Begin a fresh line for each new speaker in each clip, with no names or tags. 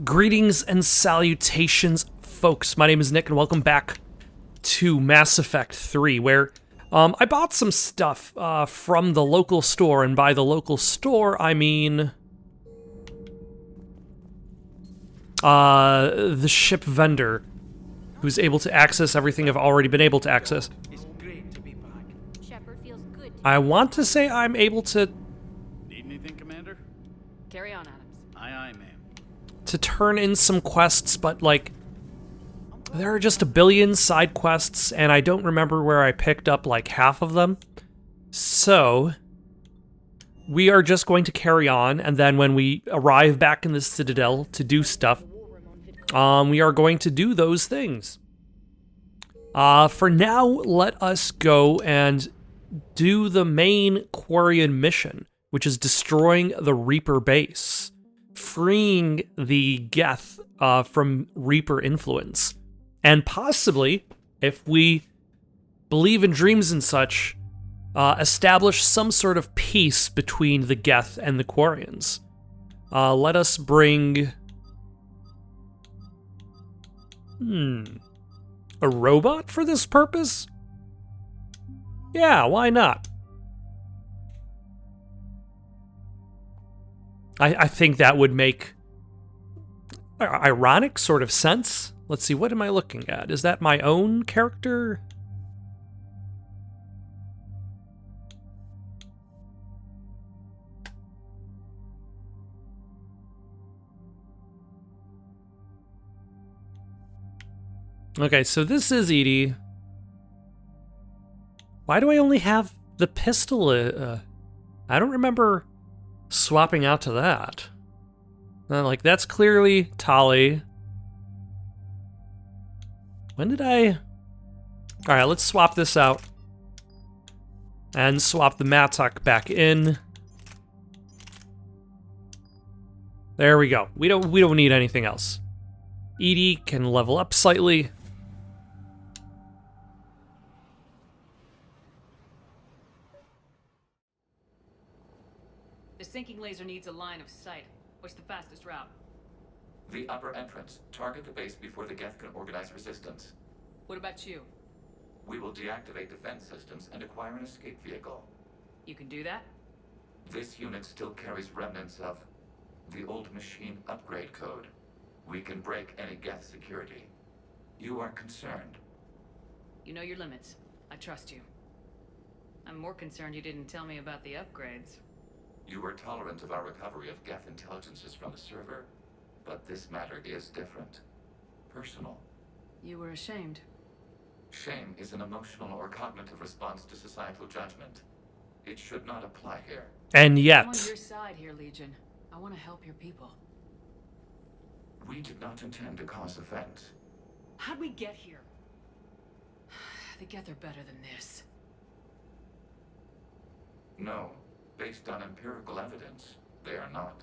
Greetings and salutations, folks. My name is Nick, and welcome back to Mass Effect 3, where I bought some stuff from the local store, and by the local store, I mean the ship vendor, who's able to access everything I've already been able to access. I want to say I'm able to...
Need anything, Commander?
Carry on, Adams.
Aye, aye, ma'am.
to turn in some quests, but like there are just a billion side quests and I don't remember where I picked up like half of them. So we are just going to carry on, and then when we arrive back in the Citadel to do stuff, we are going to do those things. For now, let us go and do the main Quarian mission, which is destroying the Reaper base, freeing the Geth from Reaper influence, and possibly, if we believe in dreams and such, establish some sort of peace between the Geth and the Quarians. Let us bring... a robot for this purpose? Yeah, why not? I think that would make ironic sort of sense. Let's see, what am I looking at? Is that my own character? Okay, so this is Edie. Why do I only have the pistol? I don't remember swapping out to that. Like, that's clearly Tali. When did I... Alright, let's swap this out. And swap the Mattock back in. There we go. We don't need anything else. Edie can level up slightly.
The sinking laser needs a line of sight. What's the fastest route?
The upper entrance. Target the base before the Geth can organize resistance.
What about you?
We will deactivate defense systems and acquire an escape vehicle.
You can do that?
This unit still carries remnants of the old machine upgrade code. We can break any Geth security. You are concerned.
You know your limits. I trust you. I'm more concerned you didn't tell me about the upgrades.
You were tolerant of our recovery of Geth intelligences from the server, but this matter is different. Personal.
You were ashamed.
Shame is an emotional or cognitive response to societal judgment. It should not apply here.
And
I'm on
yet...
your side here, Legion. I want to help your people.
We did not intend to cause offense.
How'd we get here? The Geth are better than this.
No. Based on empirical evidence, they are not.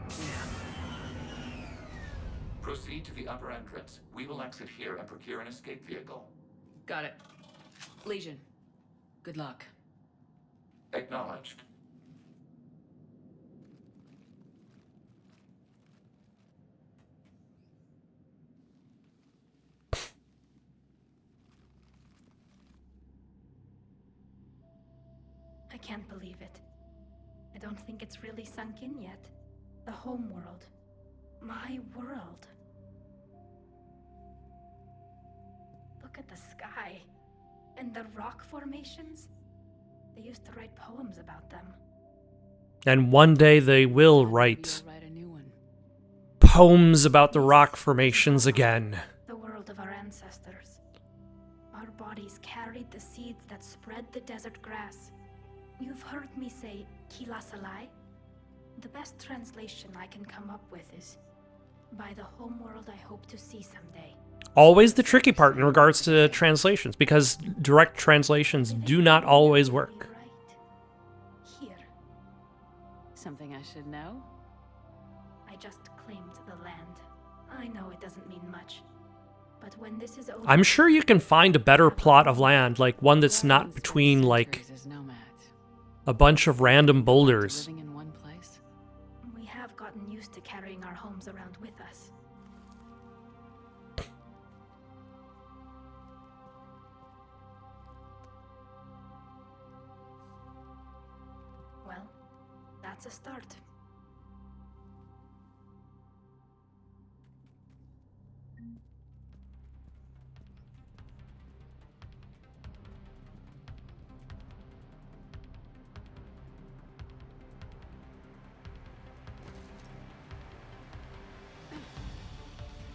Yeah.
Proceed to the upper entrance. We will exit here and procure an escape vehicle.
Got it. Legion, good luck.
Acknowledged.
I can't believe it. I don't think it's really sunk in yet. The home world. My world. Look at the sky. And the rock formations. They used to write poems about them.
And one day they will write
You'll write a new one.
poems about the rock formations again.
The world of our ancestors. Our bodies carried the seeds that spread the desert grass. You've heard me say Kilasalai? The best translation I can come up with is, by the homeworld I hope to see someday.
Always the tricky part in regards to translations, because direct translations do not always work.
Right here.
Something I should know?
I just claimed the land. I know it doesn't mean much. But when this is over...
I'm sure you can find a better plot of land, like one that's not between, like,
As nomads.
a bunch of random boulders.
Living in one place.
We have gotten used to carrying our homes around with us. Well, that's a start.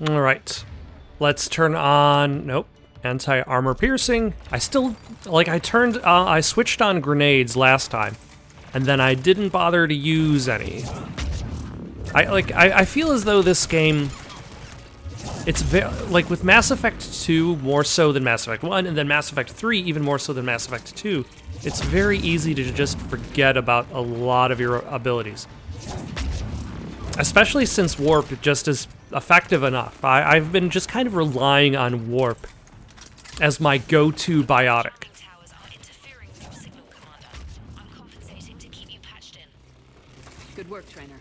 All right, let's turn on, nope, anti-armor piercing. I still, like, I switched on grenades last time, and then I didn't bother to use any. I feel as though this game, it's like with Mass Effect 2 more so than Mass Effect 1, and then Mass Effect 3 even more so than Mass Effect 2, it's very easy to just forget about a lot of your abilities. Especially since Warp just is effective enough. I've been just kind of relying on Warp as my go-to biotic.
Towers are interfering with your signal, Commander. I'm compensating to keep you patched in.
Good work, trainer.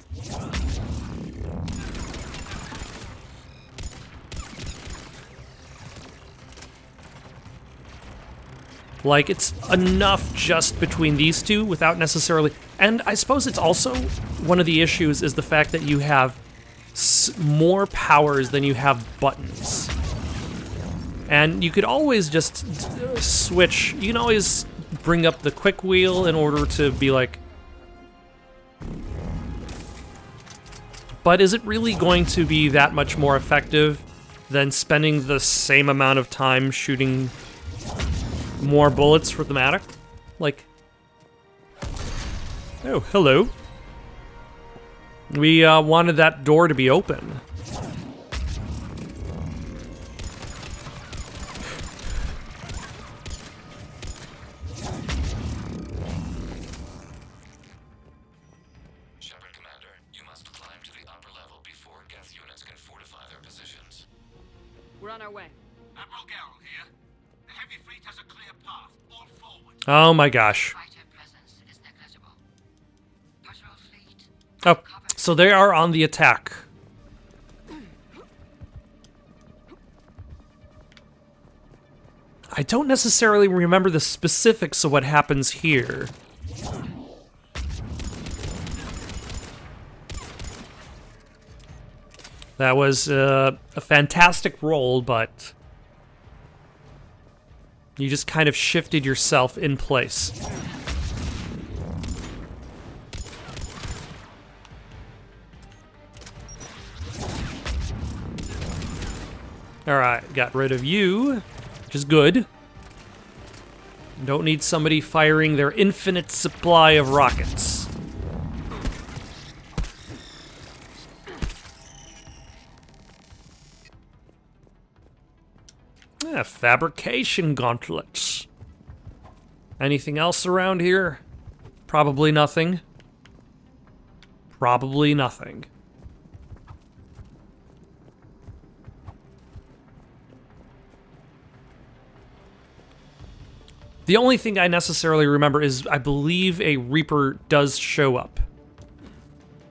Like, it's enough just between these two without necessarily... And I suppose it's also one of the issues is the fact that you have more powers than you have buttons. And you could always just switch. You can always bring up the quick wheel in order to be like... But is it really going to be that much more effective than spending the same amount of time shooting more bullets for thematic? Like... Oh, hello. We wanted that door to be open.
Shepard Commander, you must climb to the upper level before Geth units can fortify their positions.
We're on our way.
Admiral Garrel here. The heavy fleet has a clear path. All forward.
Oh my gosh.
Fighter presence is negligible. Patrol fleet.
Oh, so they are on the attack. I don't necessarily remember the specifics of what happens here. That was a fantastic roll, but you just kind of shifted yourself in place. Alright, got rid of you, which is good. Don't need somebody firing their infinite supply of rockets. Yeah, fabrication gauntlets. Anything else around here? Probably nothing. Probably nothing. The only thing I necessarily remember is I believe a Reaper does show up.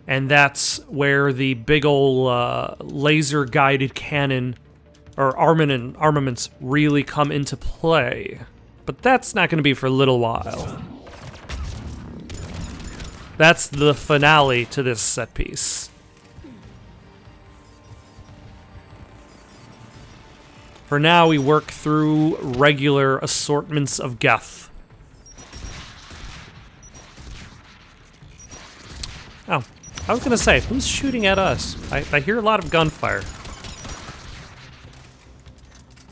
And that's where the big ol' laser-guided cannon or armaments really come into play. But that's not going to be for a little while. That's the finale to this set piece. For now, we work through regular assortments of Geth. Oh, I was gonna say, who's shooting at us? I hear a lot of gunfire.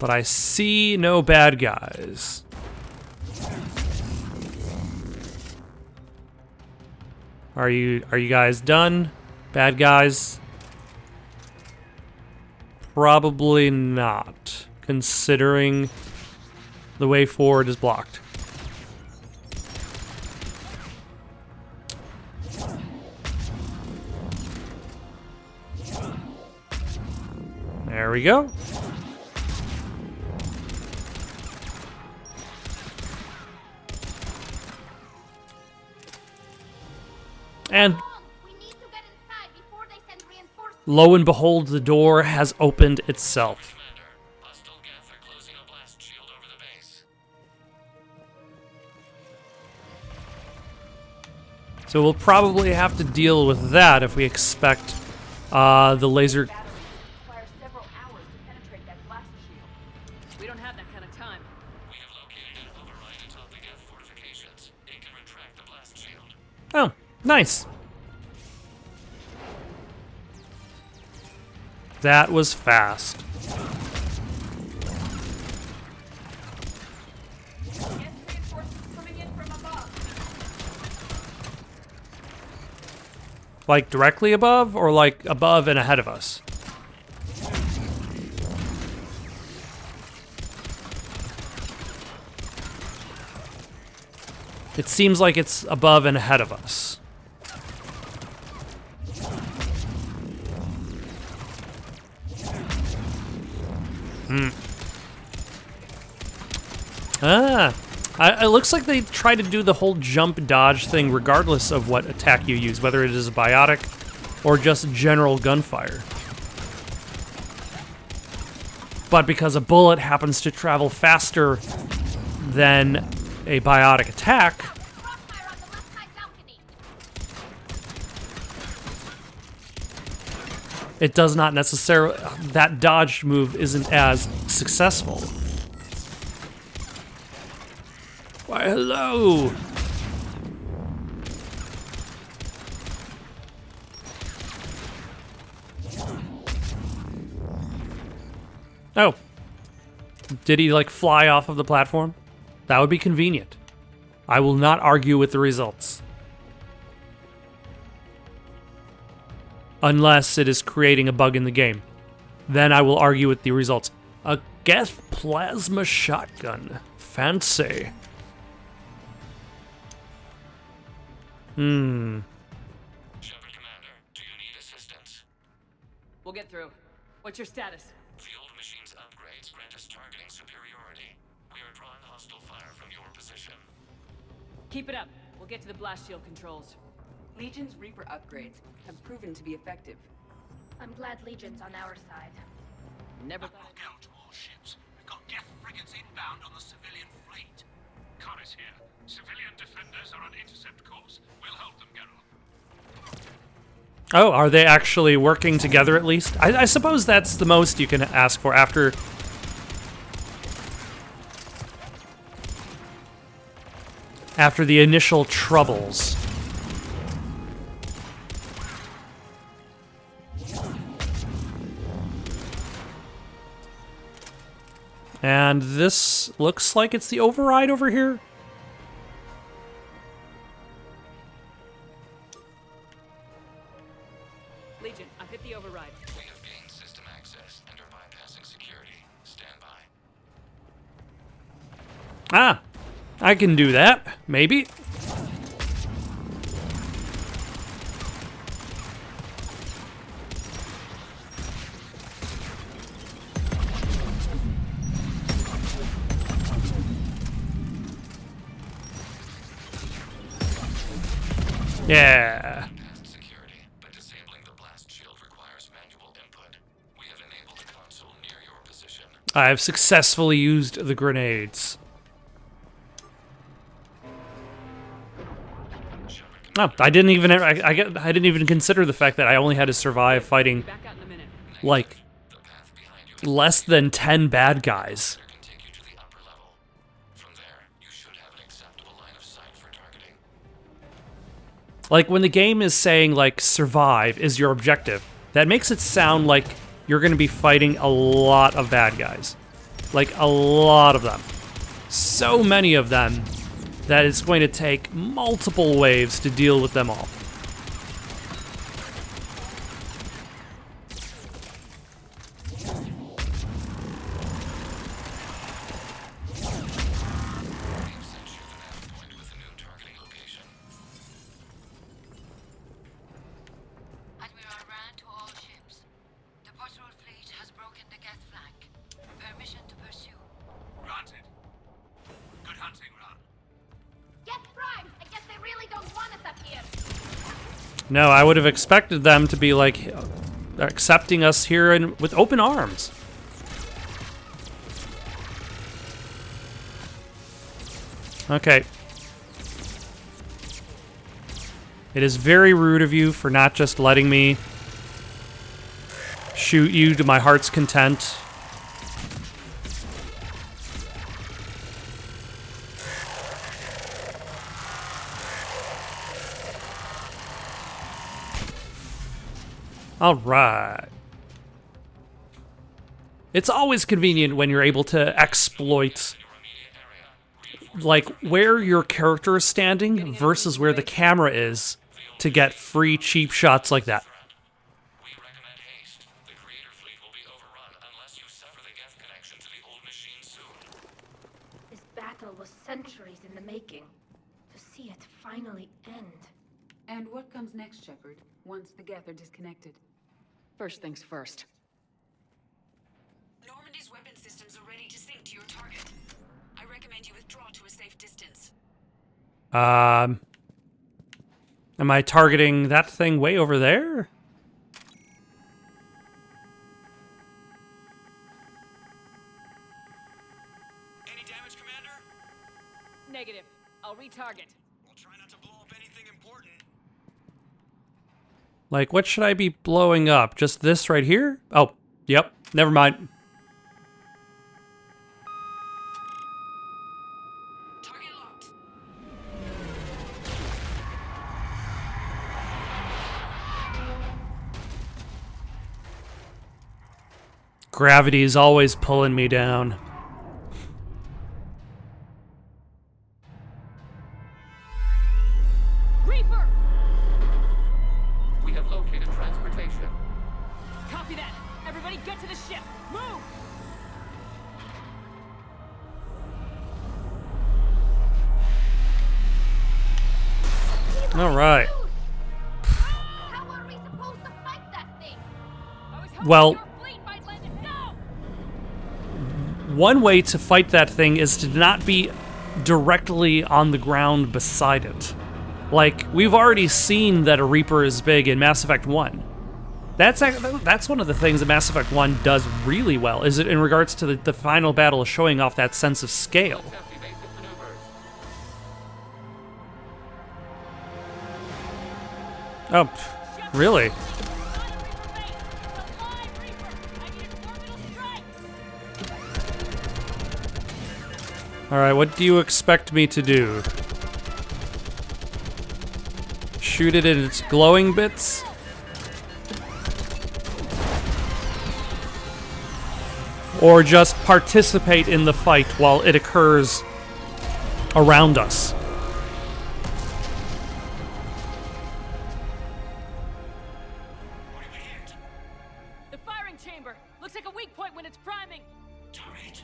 But I see no bad guys. Are you guys done? Bad guys? Probably not, considering the way forward is blocked. There we go. And
We need to get inside before
Lo and behold, the door has opened itself.
Commander, hostile Geth are closing a blast shield over the base.
So we'll probably have to deal with that if we expect the laser...
Requires several hours to penetrate that blast shield.
We don't have that kind of time.
We have located an override atop the Geth fortifications. It can retract the blast shield.
Oh, nice. That was fast.
Geth reinforcements coming in from above.
Like directly above, or like above and ahead of us? It seems like it's above and ahead of us. It looks like they try to do the whole jump dodge thing regardless of what attack you use, whether it is biotic or just general gunfire. But because a bullet happens to travel faster than a biotic attack,
Crossfire on the left side balcony.
it does not necessarily... that dodge move isn't as successful. Why, hello! Oh. Did he, like, fly off of the platform? That would be convenient. I will not argue with the results. Unless it is creating a bug in the game. Then I will argue with the results. A Geth plasma shotgun. Fancy.
Shepard Commander, do you need assistance?
We'll get through. What's your status?
The old machine's upgrades grant us targeting superiority. We are drawing hostile fire from your position.
Keep it up. We'll get to the blast shield controls.
Legion's Reaper upgrades have proven to be effective.
I'm glad Legion's on our side.
Never
We'll go to all ships. We've got Geth frigates inbound on the civilian fleet. Kara's here. Civilian defenders are on intercept course. We'll help them, Geralt.
Oh, are they actually working together at least? I suppose that's the most you can ask for after... after the initial troubles. And this looks like it's the override over here.
Legion, I've hit the override.
We have gained system access and are bypassing security. Stand by.
Ah, I can do that, maybe. Yeah.
Past security, but disabling the blast shield requires manual input. We have enabled a console near your position.
I have successfully used the grenades. Oh, I didn't even consider the fact that I only had to survive fighting
Back out in a minute.
like
The path behind you is
less than 10 bad guys.
can take you to the upper level. From there, you should have an acceptable line of sight for targeting.
Like when the game is saying like survive is your objective, that makes it sound like you're going to be fighting a lot of bad guys. Like a lot of them. So many of them that it's going to take multiple waves to deal with them all.
We've sent you the nav point with a new targeting location.
Admiral Rand to all ships. The patrol fleet has broken the Geth flank. Permission to pursue.
Granted. Good hunting, Ran.
Get primed! I guess they really don't want us up here.
No, I would have expected them to be like accepting us here with open arms. Okay. It is very rude of you for not just letting me shoot you to my heart's content. All right. It's always convenient when you're able to exploit, like, where your character is standing versus where the camera is to get free, cheap shots like that.
We recommend haste. The creator fleet will be overrun unless you sever the Geth connection to the old machine soon.
This battle was centuries in the making. To see it finally end.
And what comes next, Shepard, once the Geth are disconnected?
First things first.
Normandy's weapon systems are ready to sync to your target. I recommend you withdraw to a safe distance.
Am I targeting that thing way over there?
Any damage, Commander?
Negative. I'll retarget.
We'll try not to blow up anything important.
Like, what should I be blowing up? Just this right here? Oh, yep. Never mind.
Target locked.
Gravity is always pulling me down.
Reaper!
We have located transportation.
Copy that. Everybody get to the ship. Move!
All right.
How are we supposed to fight that thing?
Well,
Your fleet might lend it. No!
one way to fight that thing is to not be directly on the ground beside it. Like, we've already seen that a Reaper is big in Mass Effect 1. That's one of the things that Mass Effect 1 does really well, is it in regards to the final battle showing off that sense of scale.
Attempt evasive maneuvers.
Oh, really? Alright, what do you expect me to do? Shoot it in its glowing bits? Or just participate in the fight while it occurs around us?
What do we hit?
The firing chamber. Looks like a weak point when it's priming.
Damn it!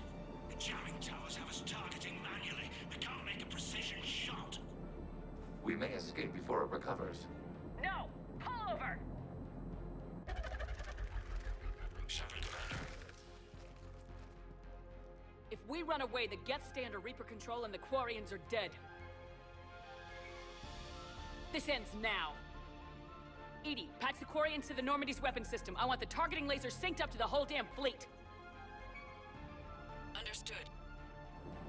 The jamming towers have us targeting manually. We can't make a precision shot.
We may escape before it recovers.
No! Pull over!
Shepard, Commander.
If we run away, the Geth stay under Reaper control and the Quarians are dead. This ends now. Edie, patch the Quarians to the Normandy's weapon system. I want the targeting laser synced up to the whole damn fleet.
Understood.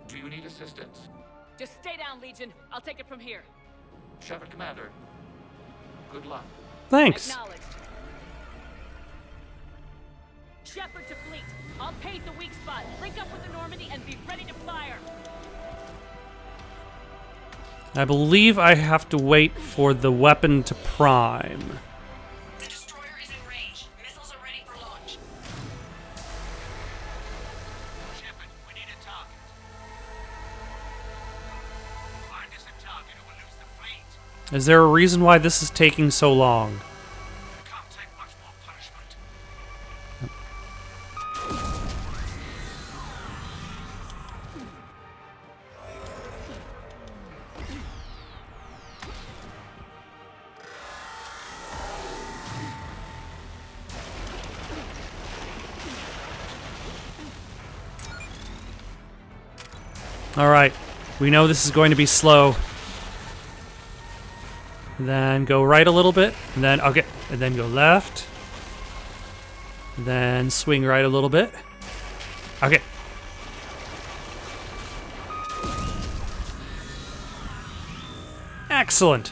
Do you need assistance?
Just stay down, Legion. I'll take it from here.
Shepard, Commander. Good luck.
Thanks.
Acknowledged. Shepard to fleet. I'll pave the weak spot. Link up with the Normandy and be ready to fire.
I believe I have to wait for the weapon to prime.
The destroyer is in range. Missiles are ready for launch.
Shepard, we need a target. Find us a target or we'll lose the fleet.
Is there a reason why this is taking so long?
We can't take much more punishment.
Alright, we know this is going to be slow. Then go right a little bit, and then, okay, and then go left. Then swing right a little bit. Okay. Excellent.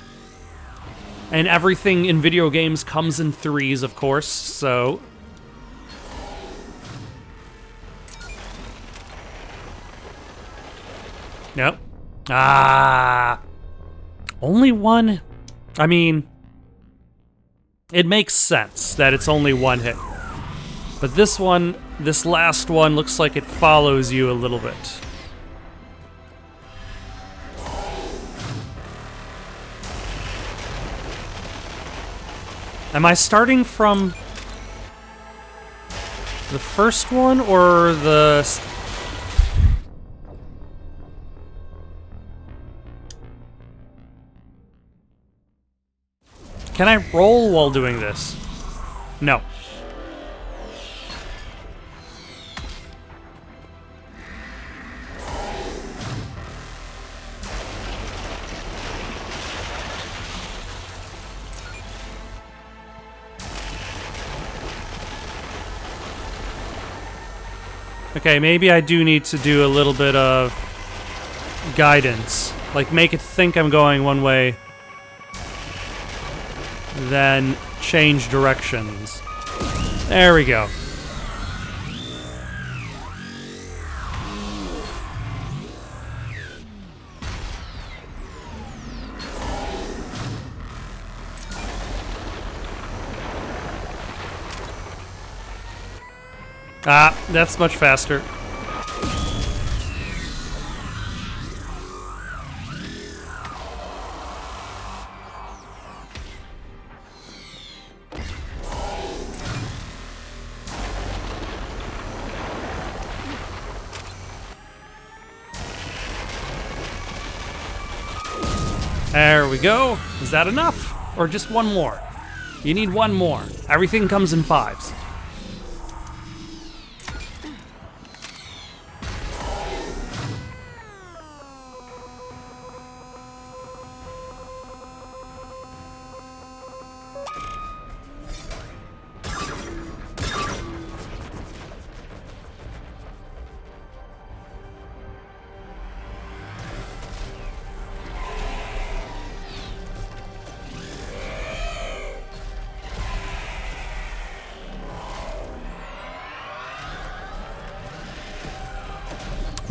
And everything in video games comes in threes, of course, so... Nope. Ah. Only one? I mean... It makes sense that it's only one hit. But this one, this last one, looks like it follows you a little bit. Am I starting from the first one or the... Can I roll while doing this? No. Okay, maybe I do need to do a little bit of guidance. Like, make it think I'm going one way, then change directions. There we go. Ah, that's much faster. There we go. Is that enough? Or just one more? You need one more. Everything comes in fives.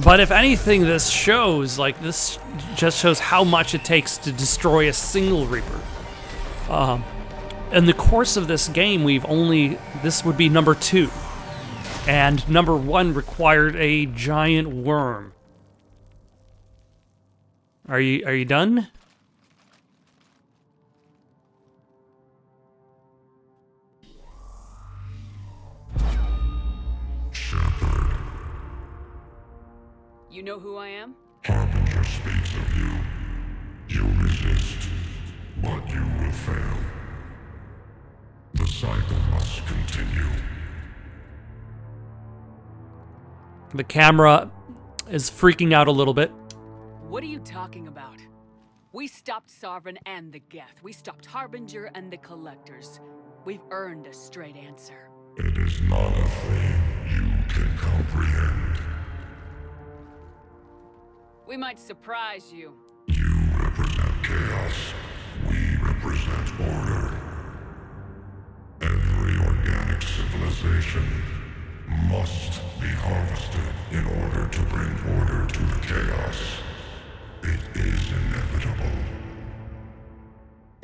But if anything, this shows, like, this just shows how much it takes to destroy a single Reaper. In the course of this game, this would be number 2. And number 1 required a giant worm. Are you done?
You know who I am?
Harbinger speaks of you. You resist, but you will fail. The cycle must continue.
The camera is freaking out a little bit.
What are you talking about? We stopped Sovereign and the Geth. We stopped Harbinger and the Collectors. We've earned a straight answer.
It is not a thing you can comprehend.
We might surprise you.
You represent chaos. We represent order. Every organic civilization must be harvested in order to bring order to the chaos. It is inevitable.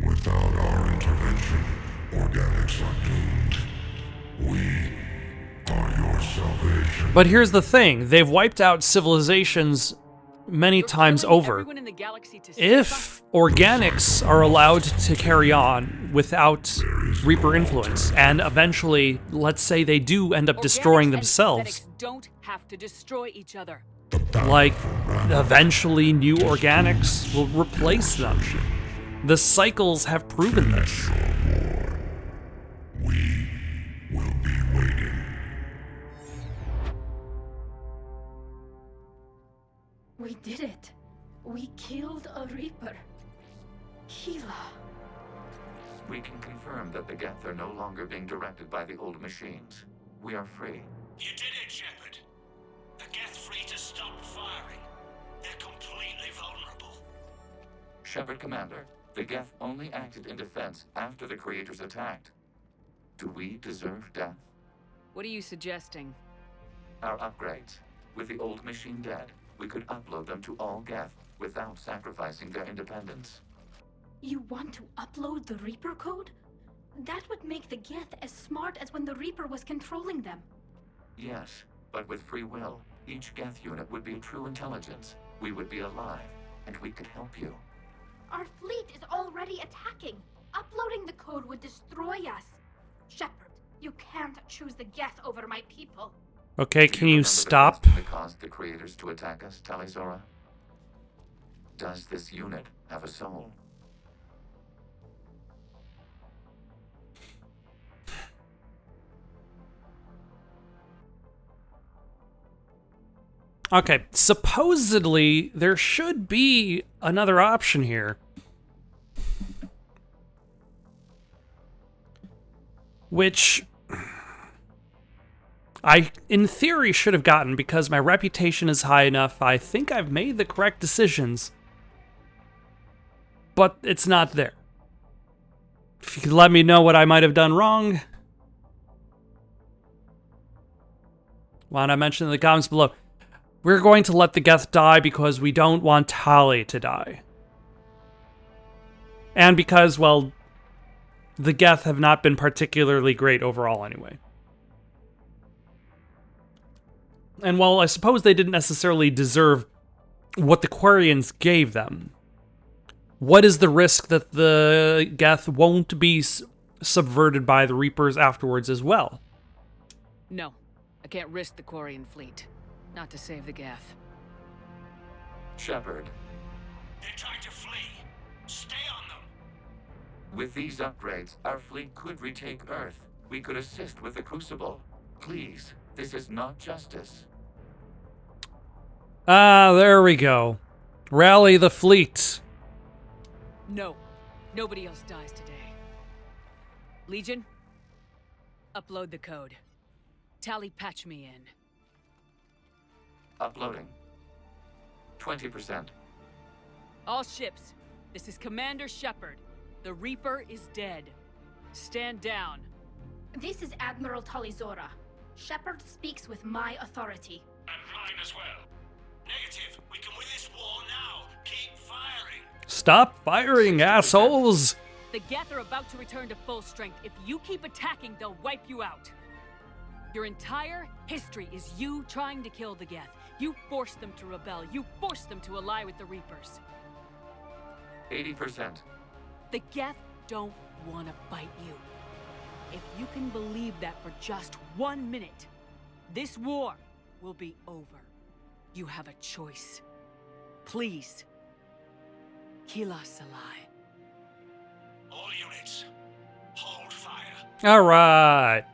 Without our intervention, organics are doomed. We are your salvation.
But here's the thing. They've wiped out civilizations many times over. If organics are allowed to carry on without Reaper influence, and eventually, let's say they do end up destroying themselves,
don't have to destroy each other.
Like, eventually new organics will replace them. The cycles have proven this.
We will be waiting.
We did it. We killed a Reaper. Keela.
We can confirm that the Geth are no longer being directed by the old machines. we are free.
You did it, Shepard. The Geth fleet has stopped firing. They're completely vulnerable.
Shepard Commander, the Geth only acted in defense after the creators attacked. Do we deserve death?
What are you suggesting?
Our upgrades. With the old machine dead, we could upload them to all Geth without sacrificing their independence.
You want to upload the Reaper code? That would make the Geth as smart as when the Reaper was controlling them.
Yes, but with free will, each Geth unit would be true intelligence. We would be alive, and we could help you.
Our fleet is already attacking. Uploading the code would destroy us. Shepard, you can't choose the Geth over my people.
Okay, can you stop?
That caused the creators to attack us, Talizora? Does this unit have a soul?
Okay, supposedly there should be another option here. Which I, in theory, should have gotten because my reputation is high enough. I think I've made the correct decisions. But it's not there. If you could let me know what I might have done wrong, why not mention in the comments below? We're going to let the Geth die because we don't want Tali to die. And because, well, the Geth have not been particularly great overall anyway. And while I suppose they didn't necessarily deserve what the Quarians gave them, what is the risk that the Geth won't be subverted by the Reapers afterwards as well?
No, I can't risk the Quarian fleet. Not to save the Geth.
Shepard.
They're trying to flee. Stay on them.
With these upgrades, our fleet could retake Earth. We could assist with the Crucible. Please, this is not justice.
Ah, there we go. Rally the fleet.
No, nobody else dies today. Legion, upload the code. Tally patch me in.
Uploading. 20%.
All ships, this is Commander Shepard. The Reaper is dead. Stand down.
This is Admiral Talizora. Shepard speaks with my authority.
And mine as well. Negative. We can win this war now. Keep firing.
Stop firing, assholes!
The Geth are about to return to full strength. If you keep attacking, they'll wipe you out. Your entire history is you trying to kill the Geth. You forced them to rebel. You forced them to ally with the Reapers.
80%.
The Geth don't want to fight you. If you can believe that for just 1 minute, this war will be over. You have a choice. Please. Kila Salai.
All units, hold fire.
Alright.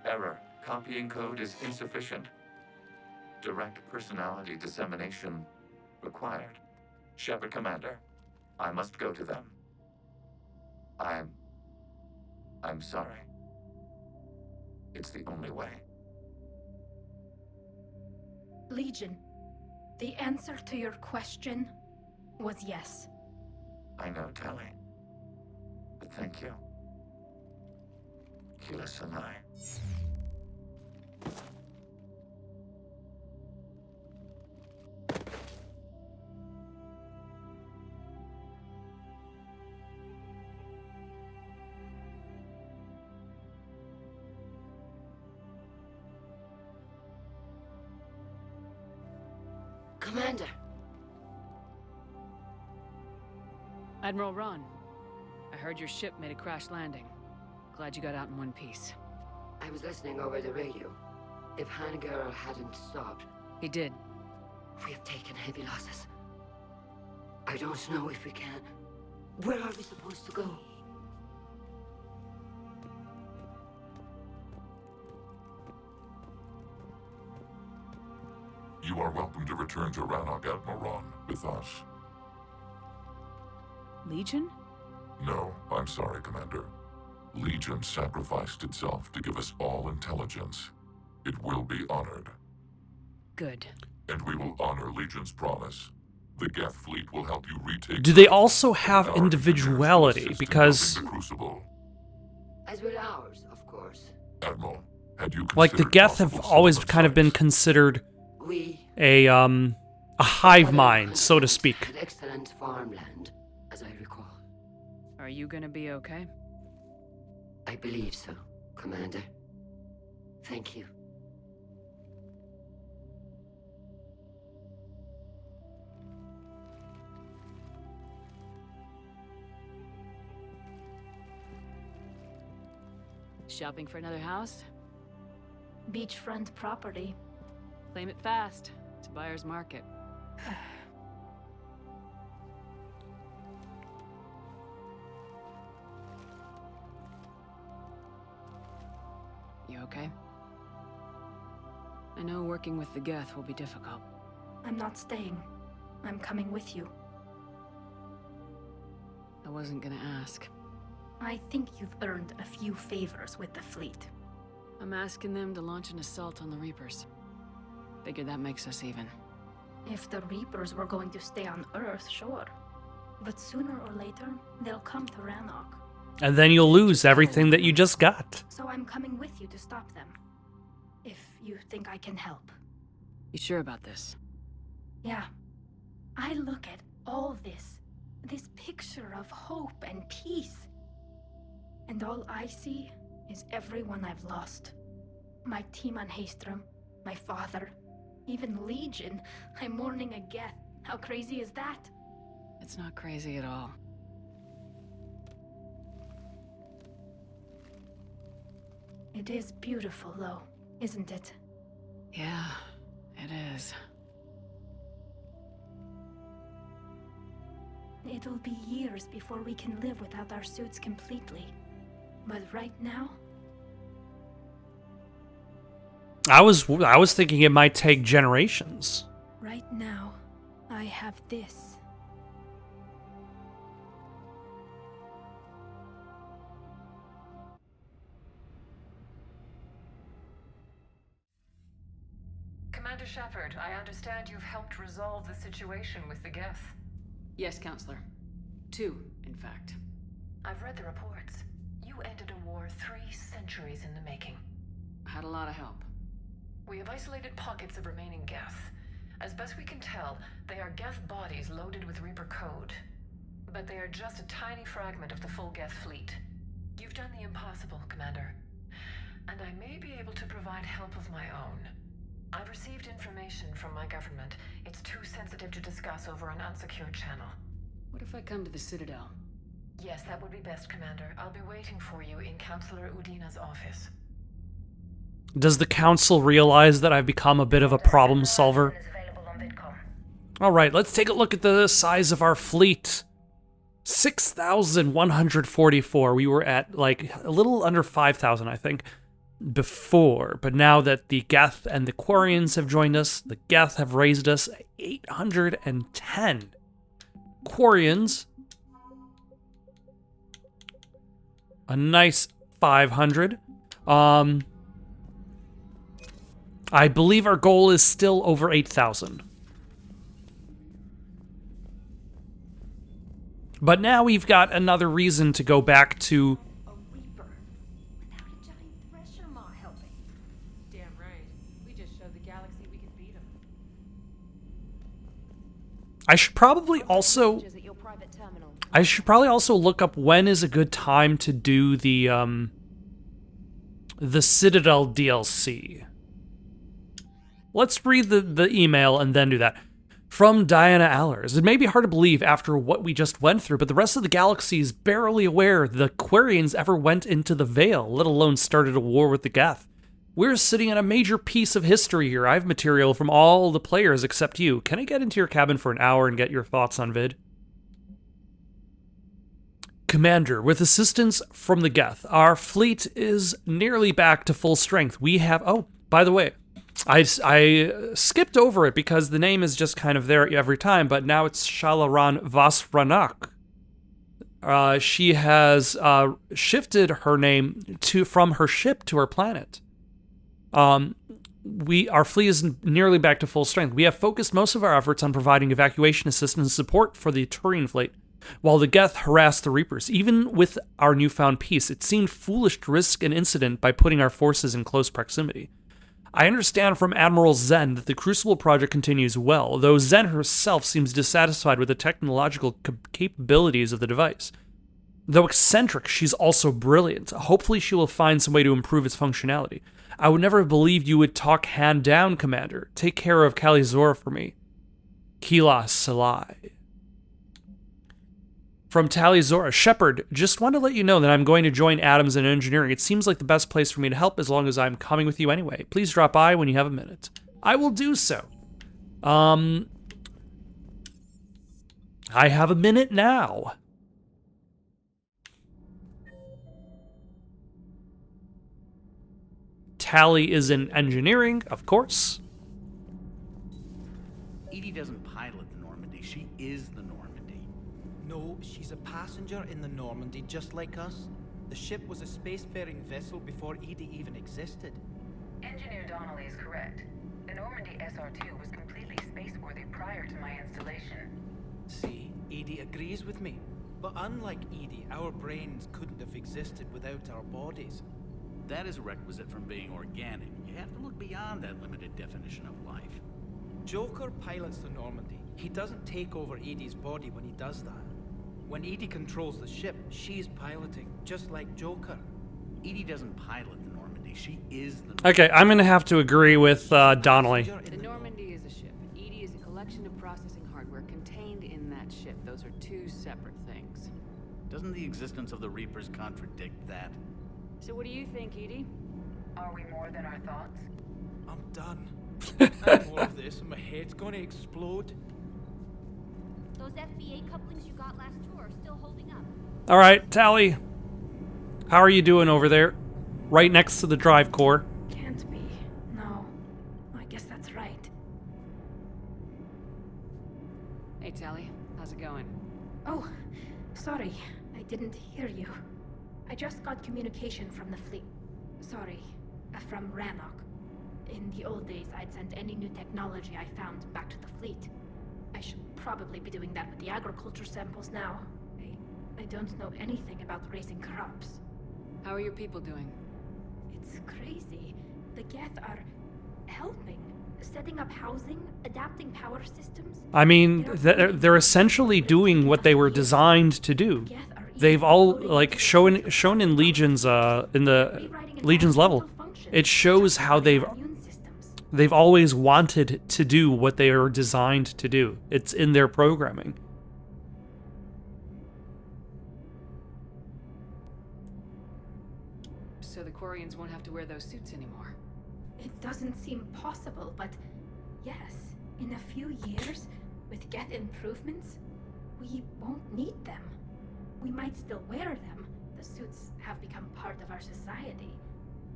Error. Copying code is insufficient. Direct personality dissemination required. Shepard Commander, I must go to them. I'm sorry. It's the only way.
Legion, the answer to your question was yes.
I know, Tali. But thank you. Kila Salai.
Commander.
Admiral Ron, I heard your ship made a crash landing. Glad you got out in one piece.
I was listening over the radio. If Hangirl hadn't stopped...
He did.
We have taken heavy losses. I don't know if we can. Where are we supposed to go?
You are welcome to return to Rannoch, Admiral Ron, with us.
Legion?
No, I'm sorry, Commander. Legion sacrificed itself to give us all intelligence. It will be honored.
Good.
And we will honor Legion's promise. The Geth fleet will help you retake...
Do they also have individuality? Because...
The Crucible.
As will ours, of course.
Admiral, had you
like, the Geth have always kind of been considered a hive mind, so to speak.
Excellent farmland, as I recall.
Are you gonna be okay?
I believe so, Commander. Thank you.
Shopping for another house?
Beachfront property.
Claim it fast. It's a buyer's market. You okay? I know working with the Geth will be difficult.
I'm not staying. I'm coming with you.
I wasn't gonna ask.
I think you've earned a few favors with the fleet.
I'm asking them to launch an assault on the Reapers. Figure that makes us even.
If the Reapers were going to stay on Earth, sure. But sooner or later, they'll come to Rannoch.
And then you'll lose everything that you just got.
So I'm coming with you to stop them. If you think I can help.
You sure about this?
Yeah. I look at all this picture of hope and peace. And all I see is everyone I've lost. My team on Haestrom, my father, even Legion. I'm mourning a Geth. How crazy is that?
It's not crazy at all.
It is beautiful, though, isn't it?
Yeah, it is.
It'll be years before we can live without our suits completely. But right now...
I was thinking it might take generations.
Right now, I have this.
Commander Shepard, I understand you've helped resolve the situation with the Geth.
Yes, Counselor. 2, in fact.
I've read the reports. You ended a war 3 centuries in the making.
Had a lot of help.
We have isolated pockets of remaining Geth. As best we can tell, they are Geth bodies loaded with Reaper code. But they are just a tiny fragment of the full Geth fleet. You've done the impossible, Commander. And I may be able to provide help of my own. I've received information from my government. It's too sensitive to discuss over an unsecured channel.
What if I come to the Citadel?
Yes, that would be best, Commander. I'll be waiting for you in Counselor Udina's office.
Does the Council realize that I've become a bit of a problem solver? Alright, let's take a look at the size of our fleet. 6,144. We were at, like, a little under 5,000, I think, before. But now that the Geth and the Quarians have joined us, the Geth have raised us 810. Quarians, a nice 500. I believe our goal is still over 8,000. But now we've got another reason to go back to...
A Reaper without a giant thresher maw helping.
Damn right. We just showed the galaxy we could beat them.
I should probably also look up when is a good time to do the Citadel DLC. Let's read the email and then do that. From Diana Allers. It may be hard to believe after what we just went through, but the rest of the galaxy is barely aware the Quarians ever went into the Veil, let alone started a war with the Geth. We're sitting in a major piece of history here. I have material from all the players except you. Can I get into your cabin for an hour and get your thoughts on vid? Commander, with assistance from the Geth, our fleet is nearly back to full strength. We have... Oh, by the way, I skipped over it because the name is just kind of there every time, but now it's Shalaran Vasranak. she has shifted her name from her ship to her planet. Our fleet is nearly back to full strength. We have focused most of our efforts on providing evacuation assistance and support for the Turian fleet, while the Geth harassed the Reapers. Even with our newfound peace, it seemed foolish to risk an incident by putting our forces in close proximity. I understand from Admiral Zen that the Crucible project continues well, though Zen herself seems dissatisfied with the technological capabilities of the device. Though eccentric, she's also brilliant. Hopefully she will find some way to improve its functionality. I would never have believed you would talk hand down, Commander. Take care of Kalizora for me. Kila Salai. From Talizora, Shepard, just want to let you know that I'm going to join Adams in engineering. It seems like the best place for me to help as long as I'm coming with you anyway. Please drop by when you have a minute. I will do so. I have a minute now. Tally is in engineering, of course.
Edie doesn't pilot the Normandy. She is the Normandy.
No, she's a passenger in the Normandy, just like us. The ship was a spacefaring vessel before Edie even existed.
Engineer Donnelly is correct. The Normandy SR-2 was completely spaceworthy prior to my installation.
See, Edie agrees with me. But unlike Edie, our brains couldn't have existed without our bodies.
That is a requisite from being organic. You have to look beyond that limited definition of life.
Joker pilots the Normandy. He doesn't take over Edie's body when he does that. When Edie controls the ship, she's piloting, just like Joker.
Edie doesn't pilot the Normandy. She is the Normandy.
Okay, I'm going to have to agree with Donnelly.
The Normandy is a ship. Edie is a collection of processing hardware contained in that ship. Those are two separate things.
Doesn't the existence of the Reapers contradict that?
So what do you think, Edie?
Are we more than our thoughts?
I'm done. No more of this, and my head's gonna explode.
Those FBA couplings you got last tour are still holding up.
All right, Tally. How are you doing over there? Right next to the drive core.
Can't be. No. I guess that's right.
Hey, Tally. How's it going?
Oh, sorry. I didn't hear you. I just got communication from the fleet. Sorry, from Rannoch. In the old days, I'd send any new technology I found back to the fleet. I should probably be doing that with the agriculture samples now. I don't know anything about raising crops.
How are your people doing?
It's crazy. The Geth are helping. Setting up housing, adapting power systems.
I mean, they're essentially doing what they were designed to do. They've all like shown in Legion's in the Legion's level. It shows how they've always wanted to do what they are designed to do. It's in their programming.
So the Quarians won't have to wear those suits anymore.
It doesn't seem possible, but yes, in a few years, with Geth improvements, we won't need them. We might still wear them. The suits have become part of our society.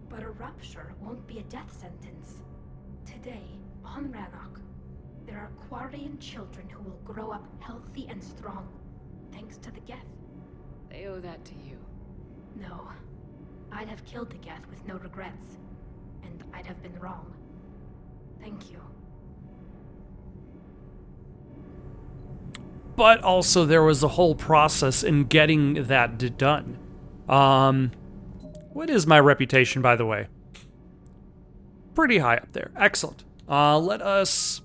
But a rupture won't be a death sentence. Today, on Rannoch, there are Quarian children who will grow up healthy and strong, thanks to the Geth.
They owe that to you.
No. I'd have killed the Geth with no regrets. And I'd have been wrong. Thank you.
But also there was a whole process in getting that done. What is my reputation, by the way? Pretty high up there. Excellent. Let us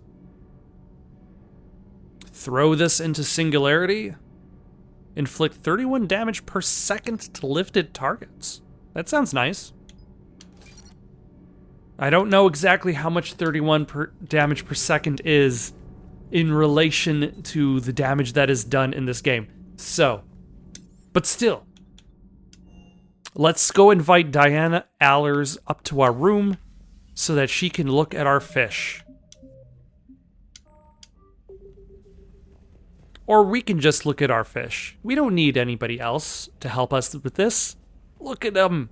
throw this into Singularity. Inflict 31 damage per second to lifted targets. That sounds nice. I don't know exactly how much 31 damage per second is in relation to the damage that is done in this game. So, but still. Let's go invite Diana Allers up to our room so that she can look at our fish. Or we can just look at our fish. We don't need anybody else to help us with this. Look at them.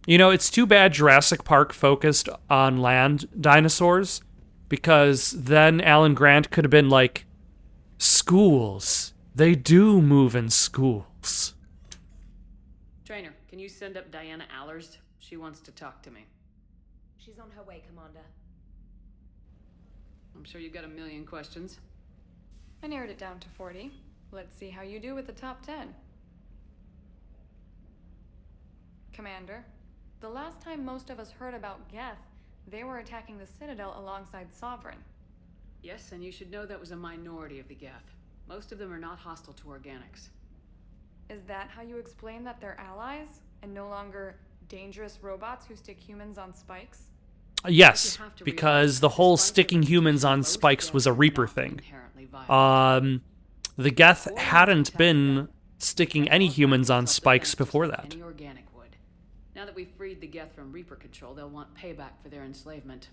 You know, it's too bad Jurassic Park focused on land dinosaurs, because then Alan Grant could have been like, schools. They do move in schools.
Trainer, can you send up Diana Allers? She wants to talk to me.
She's on her way, Commander.
I'm sure you've got a million questions.
I narrowed it down to 40. Let's see how you do with the top 10. Commander, the last time most of us heard about Geth, they were attacking the Citadel alongside Sovereign.
Yes, and you should know that was a minority of the Geth. Most of them are not hostile to organics.
Is that how you explain that they're allies, and no longer dangerous robots who stick humans on spikes?
Yes, because the whole sticking humans on spikes was a Reaper thing. The Geth hadn't been sticking any humans on spikes before that.
Any organic would. Now that we've freed the Geth from Reaper control, they'll want payback for their enslavement.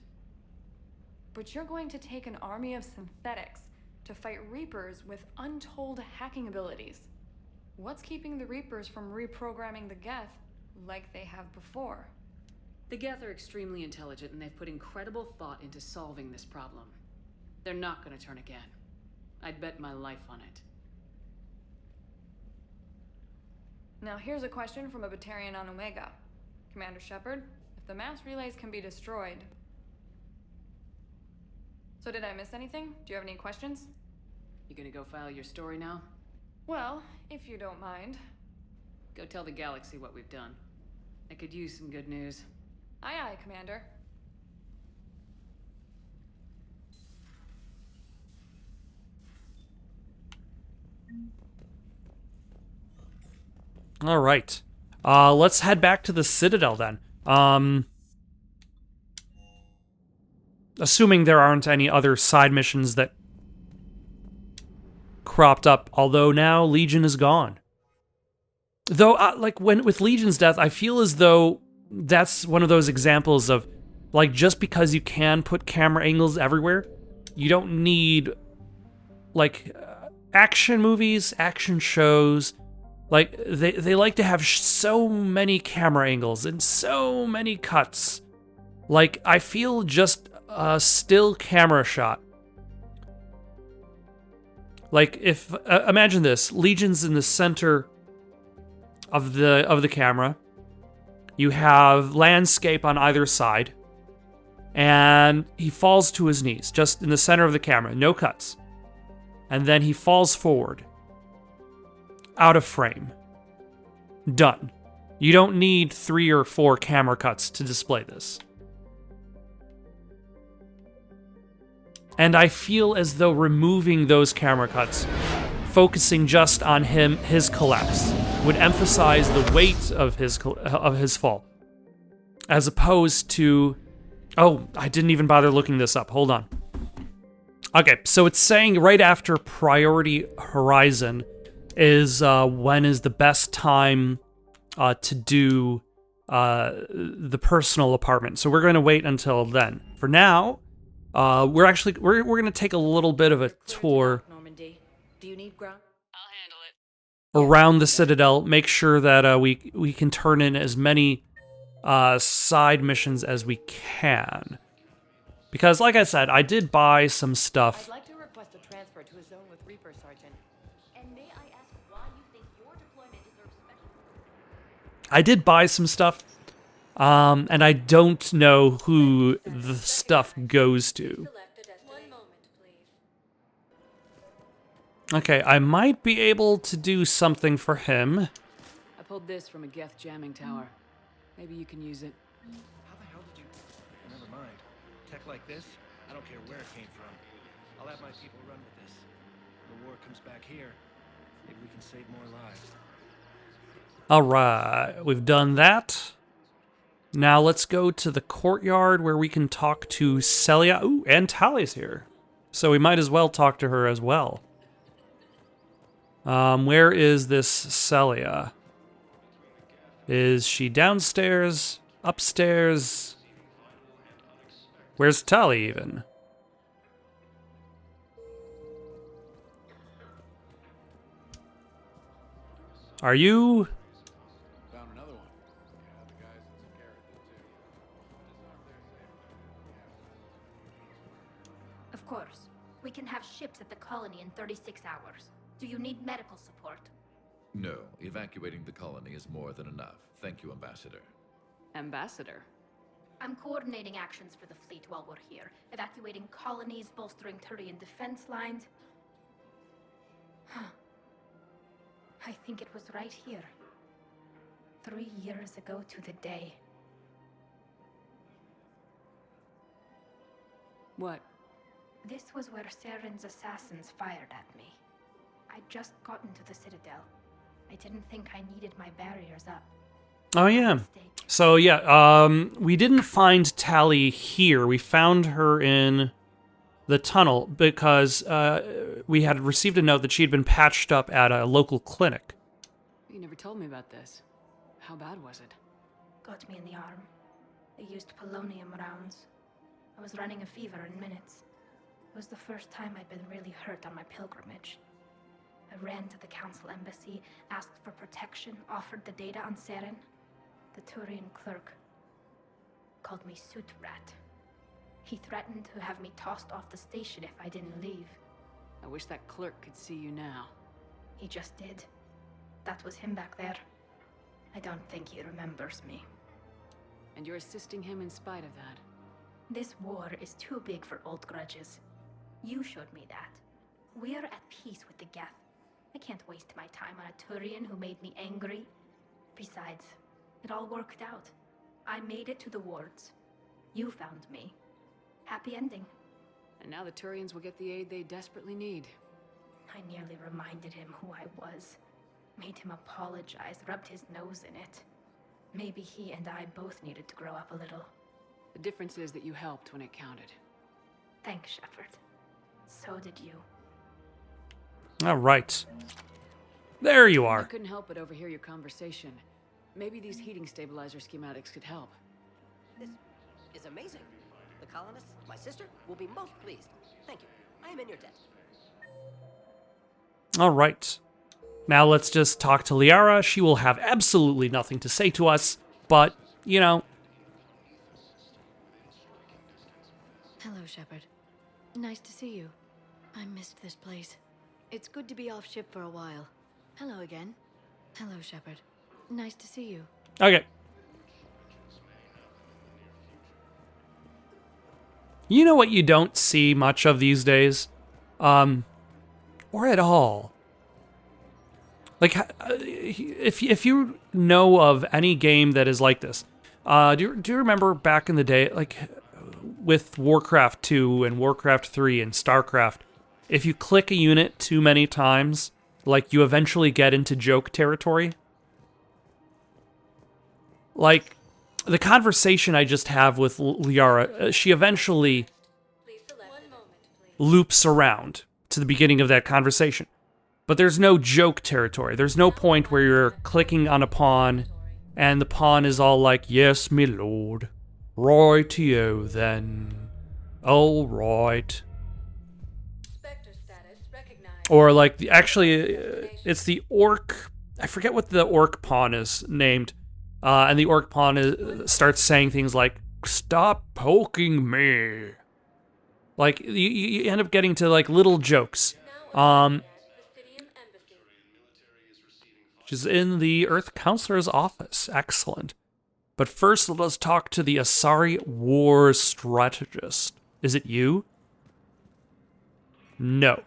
But you're going to take an army of synthetics to fight Reapers with untold hacking abilities. What's keeping the Reapers from reprogramming the Geth like they have before?
The Geth are extremely intelligent, and they've put incredible thought into solving this problem. They're not going to turn again. I'd bet my life on it.
Now here's a question from a Batarian on Omega. Commander Shepard, if the mass relays can be destroyed... So did I miss anything? Do you have any questions?
You gonna go file your story now?
Well, if you don't mind.
Go tell the galaxy what we've done. I could use some good news.
Aye, aye, Commander.
All right. Let's head back to the Citadel then. Assuming there aren't any other side missions that cropped up, although now Legion is gone. Though, like, with Legion's death, I feel as though that's one of those examples of, like, just because you can put camera angles everywhere, you don't need, like, action movies, action shows. Like, they like to have so many camera angles and so many cuts. Like, I feel just a still camera shot. Like, if imagine this: Legion's in the center of the camera. You have landscape on either side, and he falls to his knees, just in the center of the camera, no cuts. And then he falls forward, out of frame. Done. You don't need 3 or 4 camera cuts to display this. And I feel as though removing those camera cuts, focusing just on his collapse, would emphasize the weight of his fall, as opposed to... Oh, I didn't even bother looking this up. Hold on. Okay, so it's saying right after Priority Horizon is when is the best time to do the personal apartment. So we're going to wait until then. For now, we're going to take a little bit of a tour
Do you need ground?
around the Citadel. Make sure that we can turn in as many side missions as we can. Because, like I said, I did buy some stuff.
I'd like to request a transfer to a zone with Reaper, Sergeant.
And may I ask why you think your deployment deserves special...
I did buy some stuff, and I don't know who the stuff goes to. Okay, I might be able to do something for him.
I pulled this from a Geth jamming tower. Maybe you can use it.
How the hell did you... Never mind. Tech like this, I don't care where it came from. I'll have my people run with this. When the war comes back here, maybe we can save more lives.
Alright, we've done that. Now let's go to the courtyard where we can talk to Celia. Ooh, and Tali's here. So we might as well talk to her as well. Where is this Celia? Is she downstairs? Upstairs? Where's Tali even? Are you...
course. We can have ships at the colony in 36 hours. Do you need medical support?
No, evacuating the colony is more than enough. Thank you, Ambassador.
Ambassador?
I'm coordinating actions for the fleet while we're here. Evacuating colonies, bolstering Turian defense lines. I think it was right here. 3 years ago to the day.
What?
This was where Saren's assassins fired at me. I'd just gotten to the Citadel. I didn't think I needed my barriers up.
Oh, yeah. So, yeah, we didn't find Tally here. We found her in the tunnel because we had received a note that she had been patched up at a local clinic.
You never told me about this. How bad was it?
Got me in the arm. They used polonium rounds. I was running a fever in minutes. It was the first time I'd been really hurt on my pilgrimage. I ran to the Council embassy, asked for protection, offered the data on Saren. The Turian clerk called me Soot Rat. He threatened to have me tossed off the station if I didn't leave.
I wish that clerk could see you now.
He just did. That was him back there. I don't think he remembers me.
And you're assisting him in spite of that.
This war is too big for old grudges. You showed me that. We're at peace with the Geth. I can't waste my time on a Turian who made me angry. Besides, it all worked out. I made it to the wards. You found me. Happy ending.
And now the Turians will get the aid they desperately need.
I nearly reminded him who I was. Made him apologize, rubbed his nose in it. Maybe he and I both needed to grow up a little.
The difference is that you helped when it counted.
Thanks, Shepard. So did you.
All right. There you
I
are.
couldn't help but overhear your conversation. Maybe these heating stabilizer schematics could help.
This is amazing. The colonists, my sister, will be most pleased. Thank you. I am in your debt.
All right. Now let's just talk to Liara. She will have absolutely nothing to say to us, but, you know.
Hello, Shepard. Nice to see you. I missed this place. It's good to be off ship for a while. Hello again. Hello, Shepard. Nice to see you.
Okay. You know what you don't see much of these days? Or at all. Like, if you know of any game that is like this, do you remember back in the day, like, with Warcraft 2 and Warcraft 3 and StarCraft, if you click a unit too many times, like, you eventually get into joke territory? Like, the conversation I just have with Liara, she eventually loops around to the beginning of that conversation. But there's no joke territory. There's no point where you're clicking on a pawn and the pawn is all like, yes, me lord. Right-o then. All right. Or like, it's the orc. I forget what the orc pawn is named. And the orc pawn starts saying things like, stop poking me. Like, you end up getting to, like, little jokes. Which is in the Earth Counselor's office. Excellent. But first, let us talk to the Asari War Strategist. Is it you? No.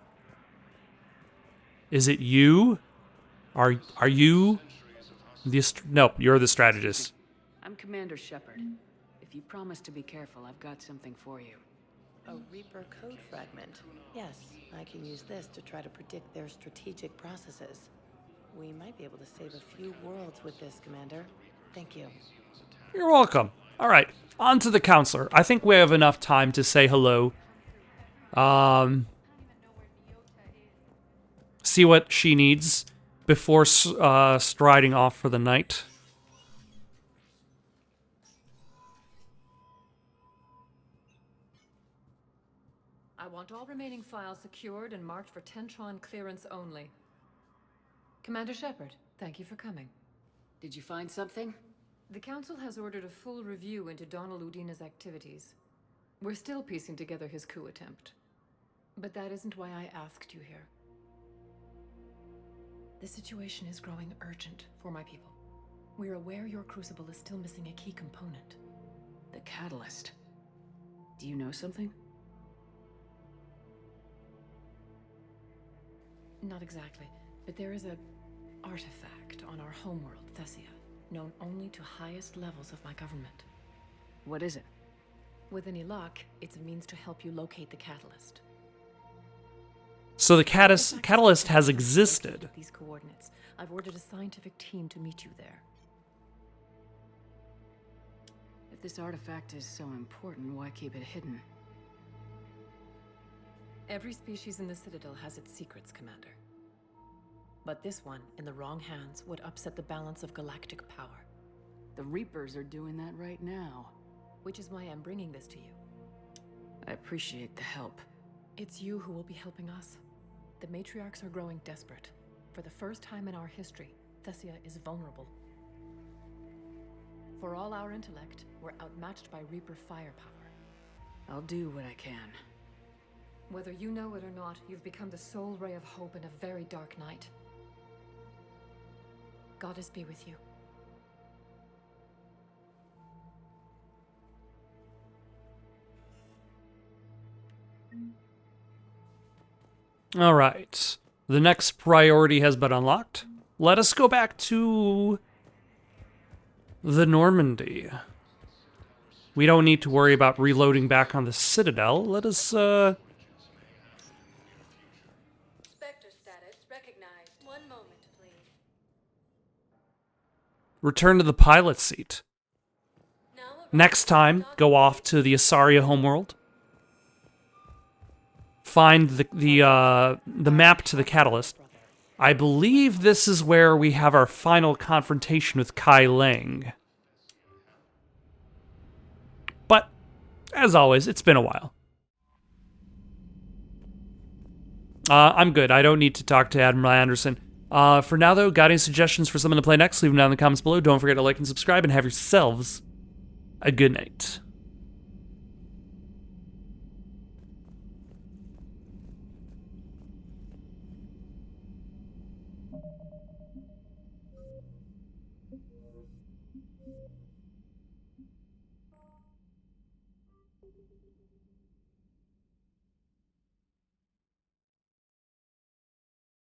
Is it you? Are you the... No, you're the strategist.
I'm Commander Shepard. If you promise to be careful, I've got something for you.
A Reaper code fragment. Yes, I can use this to try to predict their strategic processes. We might be able to save a few worlds with this, Commander. Thank you.
You're welcome. All right, on to the counselor. I think we have enough time to say hello. See what she needs before striding off for the night.
I want all remaining files secured and marked for Tentron clearance only. Commander Shepard, thank you for coming.
Did you find something?
The Council has ordered a full review into Donald Udina's activities. We're still piecing together his coup attempt. But that isn't why I asked you here. The situation is growing urgent for my people. We're aware your crucible is still missing a key component.
The catalyst. Do you know something?
Not exactly, but there is a artifact on our homeworld, Thessia, known only to highest levels of my government.
What is it?
With any luck, it's a means to help you locate the catalyst.
So the catalyst has existed.
These coordinates. I've ordered a scientific team to meet you there.
If this artifact is so important, why keep it hidden?
Every species in the Citadel has its secrets, Commander. But this one, in the wrong hands, would upset the balance of galactic power.
The Reapers are doing that right now.
Which is why I'm bringing this to you.
I appreciate the help.
It's you who will be helping us. The matriarchs are growing desperate. For the first time in our history, Thessia is vulnerable. For all our intellect, we're outmatched by Reaper firepower.
I'll do what I can.
Whether you know it or not, you've become the sole ray of hope in a very dark night. Goddess be with you.
All right. The next priority has been unlocked. Let us go back to the Normandy. We don't need to worry about reloading back on the Citadel. Let us,
Spectre status recognized. One moment, please.
return to the pilot seat. Next time, go off to the Asaria homeworld. Find the map to the catalyst. I believe this is where we have our final confrontation with Kai Lang. But, as always, it's been a while. I'm good. I don't need to talk to Admiral Anderson. For now, though, got any suggestions for someone to play next? Leave them down in the comments below. Don't forget to like and subscribe, and have yourselves a good night.